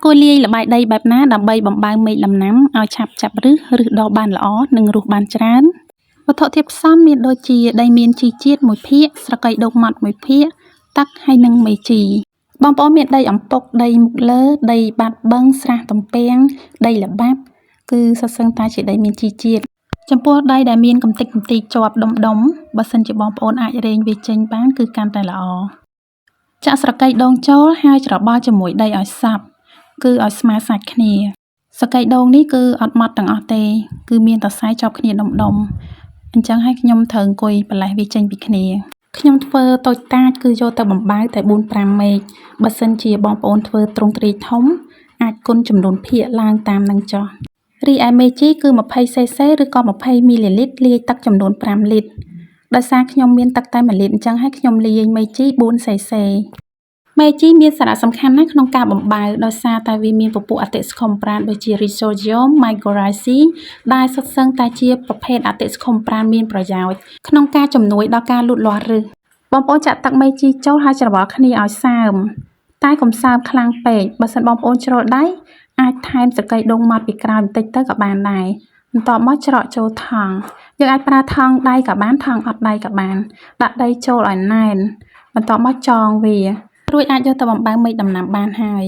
គួរលាយល្បាយដីបែបណាដើម្បីបំបើងមែកដំណាំឲ្យឆាប់ចាប់ឫសដុះបានល្អនិងរស់បានច្រើនវត្ថុធាតុផ្សំមានដូចជាដីមានជីជាតិ1ភាគស្រកីដូងម៉ត់1ភាគទឹកហើយនិងមេជីបងប្អូនមានដីអំពុកដីមុខលើដីបាត់បឹងស្រះទំពាំងដីល្បាប់គឺសុទ្ធសឹងតែជាដីមានជីជាតិចំពោះដីដែលមានកំទេចកំទីជាប់ដុំបើសិនជាបងប្អូនអាចរែងវាចេញបានគឺកាន់តែល្អចាក់ស្រកីដូងចូលហើយច្របល់ជាមួយដីឲ្យសព្វគឺឲ្យស្មើសាច់គ្នាស្រកីដូងនេះគឺអត់ម៉ត់ទាំងអស់ទេគឺមានតែខ្សែជាប់គ្នាដុំអញ្ចឹងហើយខ្ញុំត្រូវអង្គុយប្រឡេះវាចេញពីគ្នាខ្ញុំធ្វើតូចតាចគឺយកទៅបំបើតែ 4-5 មេឃបើសិនជាបងប្អូនធ្វើទ្រង់ទ្រាយធំអាចគុណចំនួនភាគឡើងតាមនឹងចុះរីឯមេជីគឺ 20cc ឬក៏ 20 មីលីលីត្រលាយទឹកចំនួន 5 លីត្រដោយសារខ្ញុំមានទឹកតែ1លីត្រអញ្ចឹងហើយខ្ញុំលាយមេជី 4cc មេជីមានសារៈសំខាន់ណាស់ក្នុងការបំបើដោយសារតែវាមានពពួកអតិសខុមប្រាណដូចជា Rhizobium mycorrhizae ដែលសុទ្ធសឹងតែជាប្រភេទអតិសខុមប្រាណមានប្រយោជន៍ក្នុងការជំនួយដល់ការលូតលាស់ឫសបងប្អូនចាក់ទឹកមេជីចូលហើយច្របល់គ្នាឲ្យសើមតែកុំសើមខ្លាំងពេកបើសិនបងប្អូនជ្រុលដៃអាចថែមស្រកីដូងម៉ត់ពីក្រោយបន្តិចទៅក៏បានដែរបន្ទាប់មកច្រកចូលថង់យើងអាចប្រើថង់ដៃក៏បានថង់អត់ដៃក៏បានដាក់ដីចូលឲ្យណែនបន្ទាប់មកចងវារួចអាចយកទៅបំបើងមែកដំណាំបានហើយ